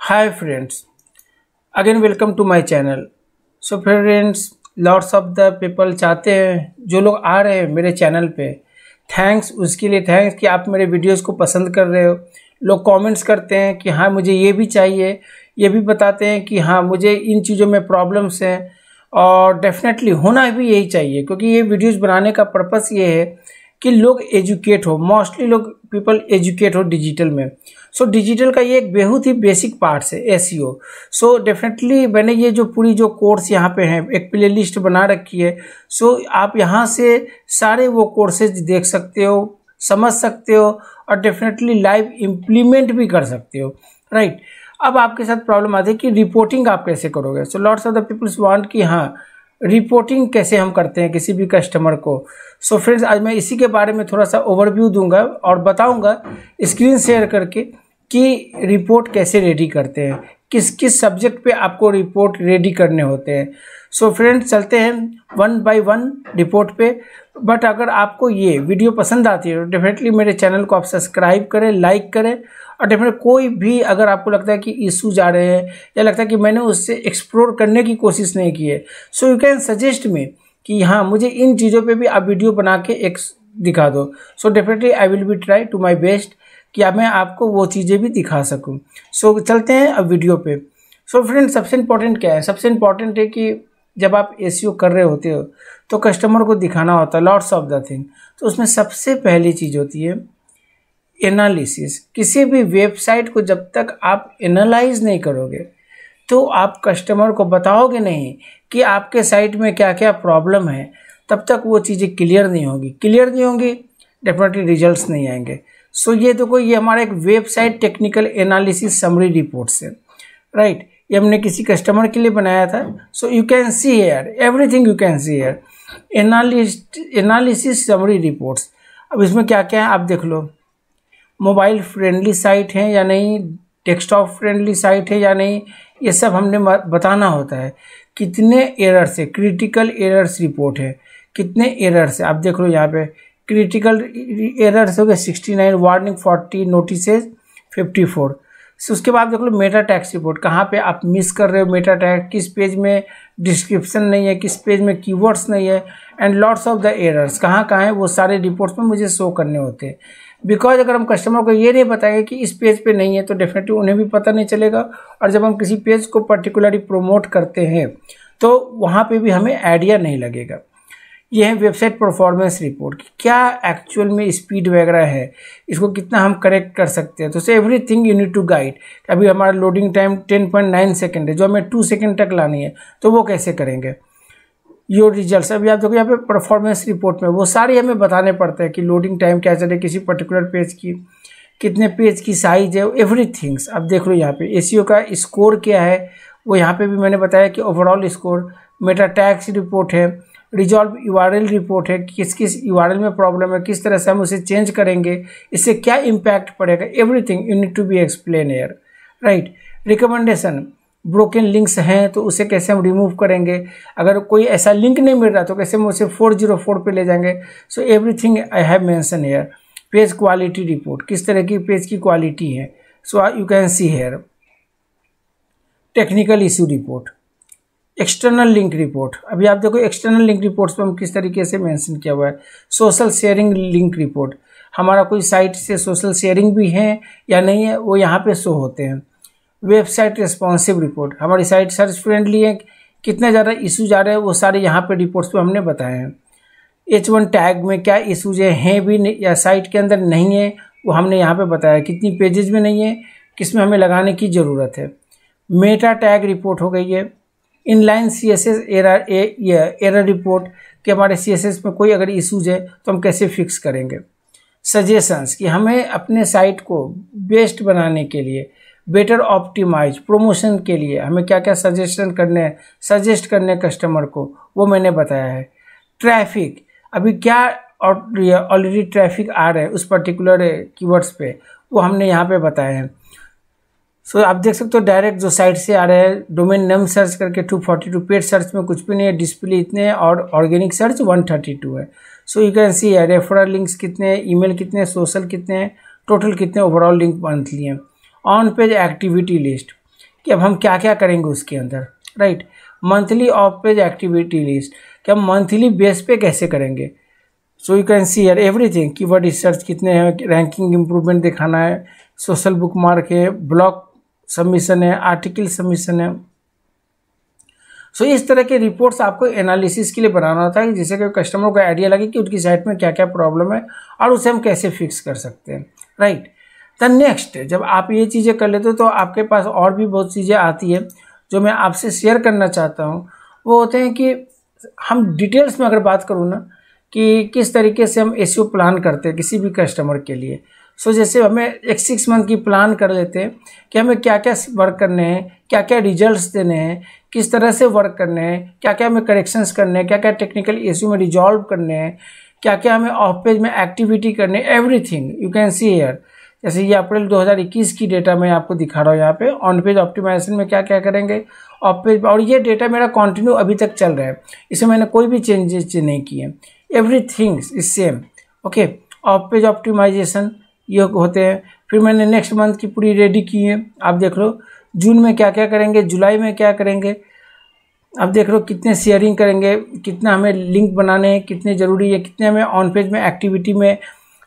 Hi friends, again welcome to my channel. So friends, lots of the people चाहते हैं, जो लोग आ रहे हैं मेरे चैनल पे, थैंक्स उसके लिए, थैंक्स कि आप मेरे वीडियोस को पसंद कर रहे हो। लोग कमेंट्स करते हैं कि हाँ मुझे ये भी चाहिए, ये भी बताते हैं कि हाँ मुझे इन चीज़ों में प्रॉब्लम्स हैं, और डेफिनेटली होना भी यही चाहिए, क्योंकि ये वीडियोस बनाने का पर्पस ये है कि लोग एजुकेट हो, मोस्टली लोग पीपल एजुकेट हो डिजिटल में। सो डिजिटल का ये एक बहुत ही बेसिक पार्ट्स है एसईओ। सो डेफिनेटली मैंने ये जो पूरी जो कोर्स यहाँ पे हैं एक प्लेलिस्ट बना रखी है। सो आप यहाँ से सारे वो कोर्सेज देख सकते हो, समझ सकते हो, और डेफिनेटली लाइव इम्प्लीमेंट भी कर सकते हो, राइट। अब आपके साथ प्रॉब्लम आती है कि रिपोर्टिंग आप कैसे करोगे। So lots of the peoples want कि हाँ रिपोर्टिंग कैसे हम करते हैं किसी भी कस्टमर को। सो फ्रेंड्स, आज मैं इसी के बारे में थोड़ा सा ओवरव्यू दूंगा और बताऊंगा स्क्रीन शेयर करके कि रिपोर्ट कैसे रेडी करते हैं, किस किस सब्जेक्ट पे आपको रिपोर्ट रेडी करने होते हैं। सो फ्रेंड्स, चलते हैं वन बाय वन रिपोर्ट पे। बट अगर आपको ये वीडियो पसंद आती है तो डेफिनेटली मेरे चैनल को आप सब्सक्राइब करें, लाइक करें, और डेफिनेटली कोई भी अगर आपको लगता है कि इश्यूज आ रहे हैं या लगता है कि मैंने उससे एक्सप्लोर करने की कोशिश नहीं की है, सो यू कैन सजेस्ट मी कि हाँ मुझे इन चीज़ों पे भी आप वीडियो बना के एक दिखा दो। So definitely I will be try to my best कि अब मैं आपको वो चीज़ें भी दिखा सकूं। सो चलते हैं अब वीडियो पे। सो फ्रेंड, सबसे इम्पॉर्टेंट क्या है? सबसे इम्पॉर्टेंट है कि जब आप एसईओ कर रहे होते हो तो कस्टमर को दिखाना होता है लॉट्स ऑफ द थिंग। तो उसमें सबसे पहली चीज़ होती है एनालिसिस। किसी भी वेबसाइट को जब तक आप एनालाइज नहीं करोगे तो आप कस्टमर को बताओगे नहीं कि आपके साइट में क्या क्या प्रॉब्लम है, तब तक वो चीज़ें क्लियर नहीं होंगी, डेफिनेटली रिजल्ट्स नहीं आएंगे। सो ये देखो, ये हमारा एक website technical analysis summary report से, राइट। ये हमने किसी कस्टमर के लिए बनाया था। So you can see here everything, you can see here analysis summary reports. अब इसमें क्या क्या है आप देख लो, मोबाइल फ्रेंडली साइट है या नहीं, डेस्कटॉप फ्रेंडली साइट है या नहीं, ये सब हमने बताना होता है। कितने एरर्स है, क्रिटिकल एरर्स रिपोर्ट है, कितने एरर्स है आप देख लो। यहाँ पे क्रिटिकल एरर्स हो गए 69, वार्निंग 40, नोटिसेज 54। सो उसके बाद देख लो मेटा टैग्स रिपोर्ट, कहाँ पे आप मिस कर रहे हो मेटा टैग, किस पेज में डिस्क्रिप्शन नहीं है, किस पेज में कीवर्ड्स नहीं है, and lots of the errors कहाँ कहाँ है, वो सारे रिपोर्ट्स में मुझे शो करने होते हैं। बिकॉज अगर हम कस्टमर को ये नहीं बताएंगे कि इस पेज पे नहीं है तो डेफिनेटली उन्हें भी पता नहीं चलेगा, और जब हम किसी पेज को पर्टिकुलरली प्रोमोट करते हैं तो वहाँ पे भी हमें आइडिया नहीं लगेगा। ये है वेबसाइट परफॉर्मेंस रिपोर्ट, क्या एक्चुअल में स्पीड वगैरह है, इसको कितना हम करेक्ट कर सकते हैं। तो everything you need to guide. अभी हमारा लोडिंग टाइम 10.9 सेकेंड है, जो हमें 2 सेकेंड तक लानी है, तो वो कैसे करेंगे। योर रिजल्ट्स, अभी आप देखो यहाँ पे परफॉर्मेंस रिपोर्ट में वो सारे हमें बताने पड़ते हैं कि लोडिंग टाइम क्या चले किसी पर्टिकुलर पेज की, कितने पेज की साइज है, एवरीथिंग्स। अब देख लो यहाँ पे एसईओ का स्कोर क्या है, वो यहाँ पे भी मैंने बताया कि overall score, Meta tags report है, रिजॉल्व यूआरएल रिपोर्ट है, किस किस यूआरएल में प्रॉब्लम है, किस तरह से हम उसे चेंज करेंगे, इससे क्या इम्पैक्ट पड़ेगा, everything you need to be explain here, right. Recommendation, broken links हैं तो उसे कैसे हम रिमूव करेंगे, अगर कोई ऐसा लिंक नहीं मिल रहा तो कैसे हम उसे 404 पे ले जाएंगे। So everything I have mention here. Page quality report, किस तरह की पेज की क्वालिटी है, सो you can see here. Technical issue report, external link report, अभी आप देखो एक्सटर्नल लिंक रिपोर्ट्स पर हम किस तरीके से मेंशन किया हुआ है। सोशल शेयरिंग लिंक रिपोर्ट, हमारा कोई साइट से सोशल शेयरिंग भी है या नहीं है, वो यहाँ पे शो होते हैं। वेबसाइट रिस्पॉन्सिव रिपोर्ट, हमारी साइट सर्च फ्रेंडली है, कितने ज़्यादा इशूज आ रहे हैं वो सारे यहाँ पे रिपोर्ट्स पे हमने बताए हैं। H1 टैग में क्या इशूज हैं भी नहीं, या साइट के अंदर नहीं है, वो हमने यहाँ पे बताया, कितनी पेजेस में नहीं है, किस में हमें लगाने की ज़रूरत है। मेटा टैग रिपोर्ट हो गई है। इनलाइन CSS एरर रिपोर्ट कि हमारे CSS में कोई अगर इशूज है तो हम कैसे फिक्स करेंगे। सजेशंस कि हमें अपने साइट को बेस्ट बनाने के लिए, बेटर ऑप्टिमाइज, प्रमोशन के लिए हमें क्या क्या सजेस्ट करने कस्टमर को, वो मैंने बताया है। ट्रैफिक, अभी क्या ऑलरेडी ट्रैफिक आ रहा है उस पर्टिकुलर कीवर्ड्स पे, वो हमने यहाँ पे बताया है। सो आप देख सकते हो डायरेक्ट जो साइट से आ रहे हैं, डोमेन नेम सर्च करके 242, पेड सर्च में कुछ भी नहीं है, डिस्प्ले इतने हैं, और ऑर्गेनिक सर्च 132 है। सो यू कैन सी है रेफरल लिंक्स कितने हैं, ईमेल कितने हैं, सोशल कितने हैं, टोटल कितने ओवरऑल लिंक मंथली हैं। ऑन पेज एक्टिविटी लिस्ट, कि अब हम क्या क्या करेंगे उसके अंदर, right. Monthly of page activity list कि हम मंथली बेस पे कैसे करेंगे। सो you can see here everything, keyword research कितने हैं, रैंकिंग इंप्रूवमेंट दिखाना है, सोशल बुक मार्क है, ब्लॉग सबमिशन है, आर्टिकल सबमिशन है। सो इस तरह के रिपोर्ट्स आपको एनालिसिस के लिए बनाना होता है जिससे कि कस्टमर को आइडिया लगे कि उनकी साइट में क्या क्या प्रॉब्लम है और उसे हम कैसे फिक्स कर सकते हैं, राइट। द नेक्स्ट, जब आप ये चीज़ें कर लेते हो तो आपके पास और भी बहुत चीज़ें आती है जो मैं आपसे शेयर करना चाहता हूँ। वो होते हैं कि हम डिटेल्स में अगर बात करूँ ना कि किस तरीके से हम एसईओ प्लान करते हैं किसी भी कस्टमर के लिए। सो जैसे हमें एक 6 मंथ की प्लान कर लेते हैं कि हमें क्या क्या वर्क करने हैं, क्या क्या रिजल्ट्स देने हैं, किस तरह से वर्क करने हैं, क्या क्या हमें करेक्शंस करने हैं, क्या क्या टेक्निकल इशू में रिजॉल्व करने हैं, क्या क्या हमें ऑफ पेज में एक्टिविटी करने, everything you can see here. जैसे ये अप्रैल 2021 की डेटा मैं आपको दिखा रहा हूँ यहाँ पे, ऑन पेज ऑप्टिमाइजेशन में क्या क्या करेंगे, ऑफ पेज, और ये डेटा मेरा कंटिन्यू अभी तक चल रहा है, इसमें मैंने कोई भी चेंजेस नहीं किए, everything is same, okay. Off page optimisation ये होते हैं। फिर मैंने नेक्स्ट मंथ की पूरी रेडी की है, आप देख लो जून में क्या क्या करेंगे, जुलाई में क्या करेंगे, अब देख लो कितने शेयरिंग करेंगे, कितना हमें लिंक बनाने हैं, कितने ज़रूरी है, कितने हमें ऑन पेज में एक्टिविटी में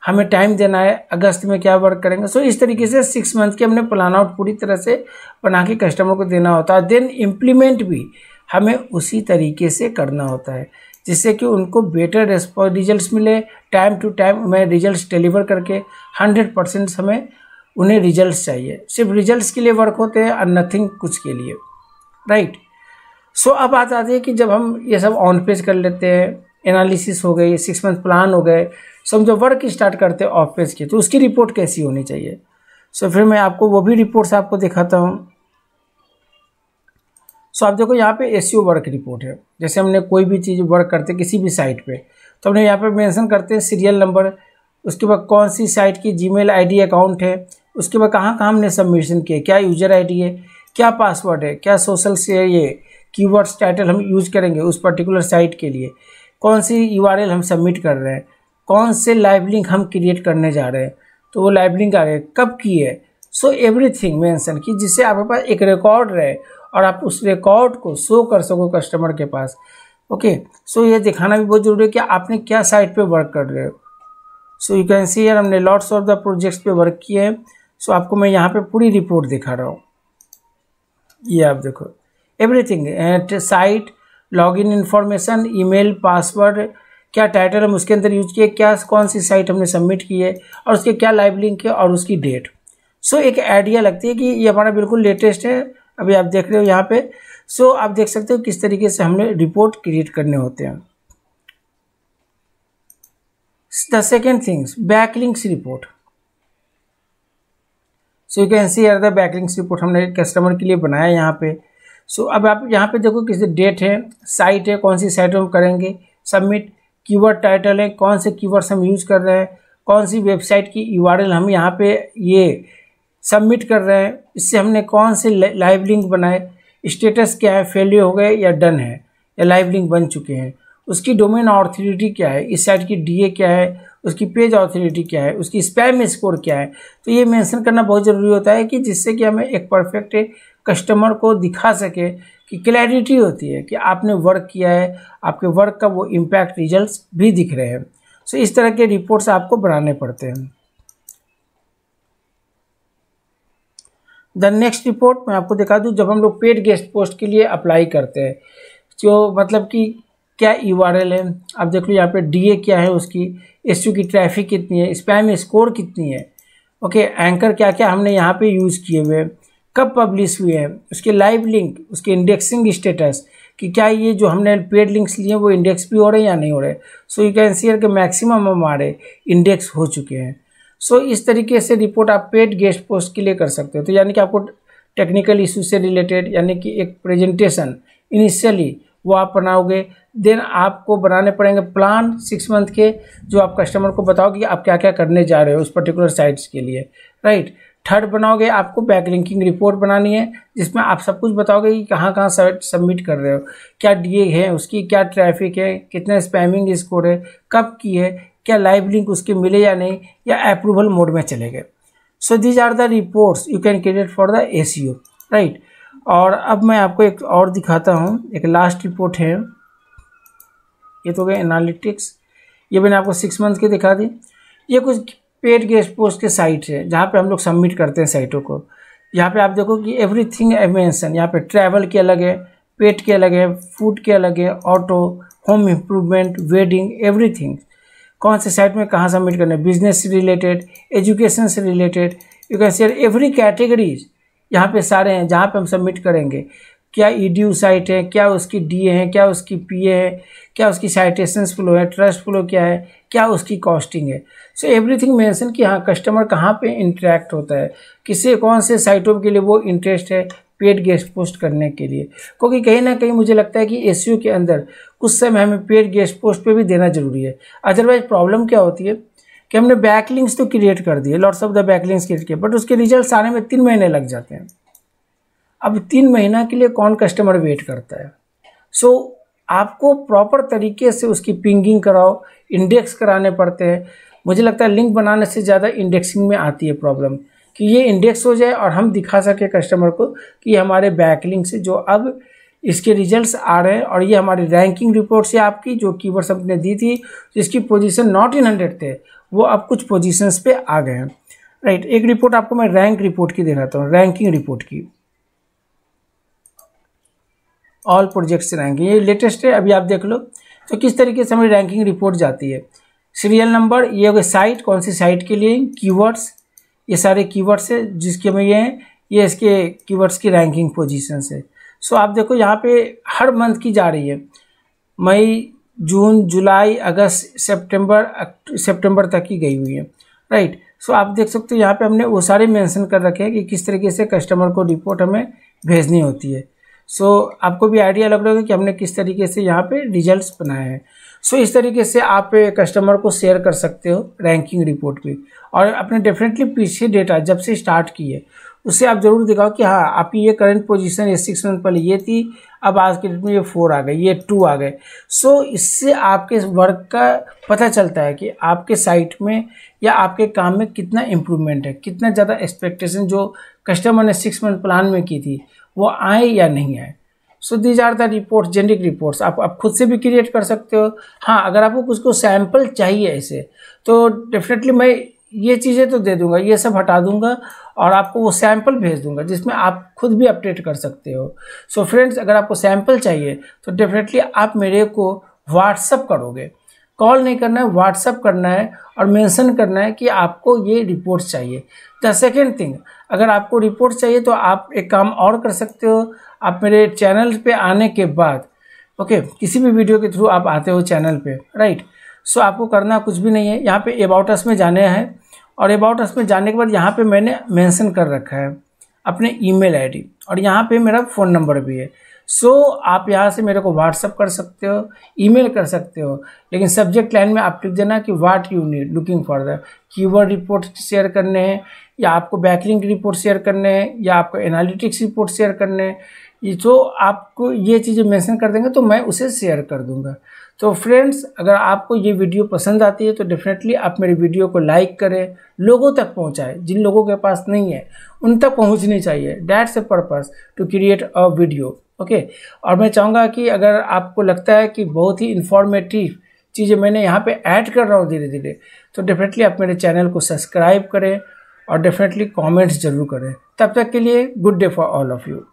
हमें टाइम देना है, अगस्त में क्या वर्क करेंगे। सो इस तरीके से 6 मंथ की हमने प्लान आउट पूरी तरह से बना के कस्टमर को देना होता है। देन इम्प्लीमेंट भी हमें उसी तरीके से करना होता है जिससे कि उनको बेटर रिजल्ट्स मिले, टाइम टू टाइम हमें रिजल्ट्स डिलीवर करके 100% हमें उन्हें रिजल्ट्स चाहिए, सिर्फ रिजल्ट्स के लिए वर्क होते हैं और नथिंग कुछ के लिए, राइट। सो अब बात आती है कि जब हम ये सब ऑन पेज कर लेते हैं, एनालिसिस हो गई, 6 मंथ प्लान हो गए, सो हम जब वर्क स्टार्ट करते हैं ऑफ पेज की तो उसकी रिपोर्ट कैसी होनी चाहिए। सो फिर मैं आपको वो भी रिपोर्ट्स आपको दिखाता हूँ। सो आप देखो यहाँ पे एसईओ वर्क रिपोर्ट है। जैसे हमने कोई भी चीज़ वर्क करते किसी भी साइट पे तो हमने यहाँ पे मेंशन करते हैं सीरियल नंबर, उसके बाद कौन सी साइट की जीमेल आईडी अकाउंट है, उसके बाद कहाँ कहाँ हमने सबमिशन किए, क्या यूजर आईडी है, क्या पासवर्ड है, क्या सोशल से ये कीवर्ड्स टाइटल हम यूज करेंगे उस पर्टिकुलर साइट के लिए, कौन सी यूआरएल हम सबमिट कर रहे हैं, कौन से लाइव लिंक हम क्रिएट करने जा रहे हैं, तो वो लाइव लिंक आ गए, कब की है। सो एवरीथिंग मेंशन की जिससे आपके पास एक रिकॉर्ड रहे और आप उस रिकॉर्ड को शो कर सको कस्टमर के पास, ओके। सो ये दिखाना भी बहुत जरूरी है कि आपने क्या साइट पे वर्क कर रहे हो। सो यू कैन सी यार हमने लॉट्स ऑफ द प्रोजेक्ट्स पे वर्क किए हैं। सो आपको मैं यहाँ पे पूरी रिपोर्ट दिखा रहा हूँ, ये आप देखो everything at site, login information, email, password, क्या टाइटल हम उसके अंदर यूज किए, क्या कौन सी साइट हमने सबमिट की है और उसके क्या लाइव लिंक है और उसकी डेट। सो एक आइडिया लगती है कि ये हमारा बिल्कुल लेटेस्ट है, अभी आप देख रहे हो यहाँ पे। सो आप देख सकते हो किस तरीके से हमने रिपोर्ट क्रिएट करने होते हैं। The second things, backlinks report. So you can see here the backlinks report हमने कस्टमर के लिए बनाया यहाँ पे। सो अब आप यहाँ पे देखो किस डेट है, साइट है, कौन सी साइट हम करेंगे सबमिट, कीवर्ड टाइटल है, कौन से कीवर्ड्स हम यूज़ कर रहे हैं, कौन सी वेबसाइट की यूआरएल हम यहाँ पे ये सबमिट कर रहे हैं, इससे हमने कौन से लाइव लिंक बनाए, स्टेटस क्या है, फेलियर हो गए या डन है या लाइव लिंक बन चुके हैं, उसकी डोमेन ऑथोरिटी क्या है, इस साइट की डीए क्या है, उसकी पेज ऑथोरिटी क्या है, उसकी स्पैम स्कोर क्या है। तो ये मेंशन करना बहुत ज़रूरी होता है कि जिससे कि हमें एक परफेक्ट कस्टमर को दिखा सके कि क्लैरिटी होती है कि आपने वर्क किया है, आपके वर्क का वो इम्पैक्ट रिजल्ट्स भी दिख रहे हैं। सो इस तरह के रिपोर्ट्स आपको बनाने पड़ते हैं। द नेक्स्ट रिपोर्ट मैं आपको दिखा दूँ, जब हम लोग पेड गेस्ट पोस्ट के लिए अप्लाई करते हैं जो मतलब कि क्या यूआरएल है, आप देख लो यहाँ पे डीए क्या है, उसकी एसयू की ट्रैफिक कितनी है, स्पैम स्कोर कितनी है, ओके, एंकर क्या क्या हमने यहाँ पे यूज़ किए हुए, कब पब्लिश हुए हैं, उसके लाइव लिंक, उसके इंडेक्सिंग स्टेटस कि क्या ये जो हमने पेड लिंक्स लिए वो इंडेक्स भी हो रहे हैं या नहीं हो रहे। सो यू कैन सी हियर के मैक्सिमम हमारे इंडेक्स हो चुके हैं। सो इस तरीके से रिपोर्ट आप पेड गेस्ट पोस्ट के लिए कर सकते हो। तो यानी कि आपको टेक्निकल इशू से रिलेटेड यानी कि एक प्रेजेंटेशन इनिशियली वो आप बनाओगे, देन आपको बनाने पड़ेंगे प्लान 6 मंथ के जो आप कस्टमर को बताओगे कि आप क्या क्या करने जा रहे हो उस पर्टिकुलर साइट्स के लिए, राइट। थर्ड बनाओगे, आपको बैकलिंकिंग रिपोर्ट बनानी है जिसमें आप सब कुछ बताओगे कि कहाँ कहाँ साइट सबमिट कर रहे हो, क्या डीए है, उसकी क्या ट्रैफिक है, कितना स्पैमिंग स्कोर है, कब की है, क्या लाइव लिंक उसके मिले या नहीं, या अप्रूवल मोड में चले गए। So these are the reports you can create for the SEO, right. और अब मैं आपको एक और दिखाता हूँ, एक लास्ट रिपोर्ट है। ये तो गए एनालिटिक्स, ये मैंने आपको 6 मंथ की दिखा दी। ये कुछ पेड गेस्ट पोस्ट के साइट है जहाँ पे हम लोग सबमिट करते हैं साइटों को। यहाँ पे आप देखो कि एवरीथिंग आई मेंशन, यहाँ पे ट्रैवल के अलग है, पेट के अलग है, फूड के अलग है, auto, home improvement, wedding, everything. कौन से साइट में कहाँ सबमिट करना है, बिजनेस से रिलेटेड, एजुकेशन से related, you can share every categories यहाँ पे सारे हैं जहाँ पे हम सबमिट करेंगे। क्या ईडीयू साइट है, क्या उसकी डीए है, क्या उसकी पीए है, क्या उसकी साइटेशंस फ्लो है, ट्रस्ट फ्लो क्या है, क्या उसकी कॉस्टिंग है। सो एवरीथिंग मेंशन कि हाँ कस्टमर कहाँ पे इंटरेक्ट होता है, किससे कौन से साइटों के लिए वो इंटरेस्ट है पेड गेस्ट पोस्ट करने के लिए। क्योंकि कहीं ना कहीं मुझे लगता है कि एसईओ के अंदर कुछ समय हमें पेड गेस्ट पोस्ट पे भी देना जरूरी है। अदरवाइज प्रॉब्लम क्या होती है कि हमने बैकलिंक्स तो क्रिएट कर दिए, lots of the backlinks create किए, बट उसके रिजल्ट आने में 3 महीने लग जाते हैं। अब 3 महीना के लिए कौन कस्टमर वेट करता है। सो आपको प्रॉपर तरीके से उसकी पिंगिंग कराओ, इंडेक्स कराने पड़ते हैं। मुझे लगता है लिंक बनाने से ज़्यादा इंडेक्सिंग में आती है प्रॉब्लम, कि ये इंडेक्स हो जाए और हम दिखा सके कस्टमर को कि हमारे बैकलिंक से जो अब इसके रिजल्ट्स आ रहे हैं, और ये हमारी रैंकिंग रिपोर्ट से आपकी जो कीवर्ड्स हमने दी थी जिसकी पोजीशन नॉट इन 100 थे वो अब कुछ पोजीशंस पे आ गए हैं। राइट, एक रिपोर्ट आपको मैं रैंक रिपोर्ट की दिखाता हूँ, रैंकिंग रिपोर्ट की, ऑल प्रोजेक्ट्स रैंकिंग, ये लेटेस्ट है, अभी आप देख लो। तो किस तरीके से हमारी रैंकिंग रिपोर्ट जाती है, सीरियल नंबर, ये हो गया साइट, कौन सी साइट के लिए, कीवर्ड्स, ये सारे कीवर्ड्स है जिसके में ये इसके कीवर्ड्स की रैंकिंग पोजीशन है। सो आप देखो यहाँ पे हर मंथ की जा रही है, मई, जून, जुलाई, अगस्त, सितंबर तक की गई हुई है। राइट, सो आप देख सकते हो यहाँ पे हमने वो सारे मेंशन कर रखे हैं कि किस तरीके से कस्टमर को रिपोर्ट हमें भेजनी होती है। सो आपको भी आइडिया लग रहा होगा कि हमने किस तरीके से यहाँ पे रिजल्ट्स बनाए हैं। सो इस तरीके से आप कस्टमर को शेयर कर सकते हो रैंकिंग रिपोर्ट भी, और अपने डेफिनेटली पीछे डेटा जब से स्टार्ट की है उससे आप ज़रूर दिखाओ कि हाँ आपकी ये करंट पोजीशन ये 6 मंथ पहले ये थी, अब आज के डेट में ये 4 आ गए, ये 2 आ गए। सो इससे आपके वर्क का पता चलता है कि आपके साइट में या आपके काम में कितना इम्प्रूवमेंट है, कितना ज़्यादा एक्सपेक्टेशन जो कस्टमर ने 6 मंथ प्लान में की थी वो आए या नहीं आए। So these are the reports, generic reports, आप खुद से भी क्रिएट कर सकते हो। हाँ, अगर आपको कुछ को सैम्पल चाहिए ऐसे तो डेफिनेटली मैं ये चीज़ें तो दे दूंगा, ये सब हटा दूंगा और आपको वो सैम्पल भेज दूंगा जिसमें आप खुद भी अपडेट कर सकते हो। सो फ्रेंड्स, अगर आपको सैम्पल चाहिए तो डेफिनेटली आप मेरे को व्हाट्सअप करोगे, कॉल नहीं करना है, व्हाट्सअप करना है और मेंशन करना है कि आपको ये रिपोर्ट्स चाहिए। द सेकेंड थिंग, अगर आपको रिपोर्ट्स चाहिए तो आप एक काम और कर सकते हो, आप मेरे चैनल पे आने के बाद, ओके, किसी भी वीडियो के थ्रू आप आते हो चैनल पे, राइट, सो आपको करना कुछ भी नहीं है, यहाँ पे अबाउट अस में जाने हैं और अबाउट अस में जाने के बाद यहाँ पे मैंने मेंशन कर रखा है अपने ईमेल आईडी और यहाँ पे मेरा फ़ोन नंबर भी है। सो आप यहाँ से मेरे को व्हाट्सअप कर सकते हो, ईमेल कर सकते हो, लेकिन सब्जेक्ट लाइन में आप लिख देना कि what you need, looking for the keyword report share करने हैं, या आपको बैकलिंक रिपोर्ट शेयर करने हैं, या आपको एनालिटिक्स रिपोर्ट शेयर करने हैं। ये जो आपको ये चीज़ें मेंशन कर देंगे तो मैं उसे शेयर कर दूंगा। तो फ्रेंड्स, अगर आपको ये वीडियो पसंद आती है तो डेफिनेटली आप मेरे वीडियो को लाइक करें, लोगों तक पहुंचाएं, जिन लोगों के पास नहीं है उन तक पहुंचनी चाहिए। That's a purpose to create a video, okay. और मैं चाहूँगा कि अगर आपको लगता है कि बहुत ही इंफॉर्मेटिव चीज़ें मैंने यहाँ पे ऐड कर रहा हूँ धीरे धीरे, तो डेफिनेटली आप मेरे चैनल को सब्सक्राइब करें और डेफिनेटली कॉमेंट्स जरूर करें। तब तक के लिए good day for all of you.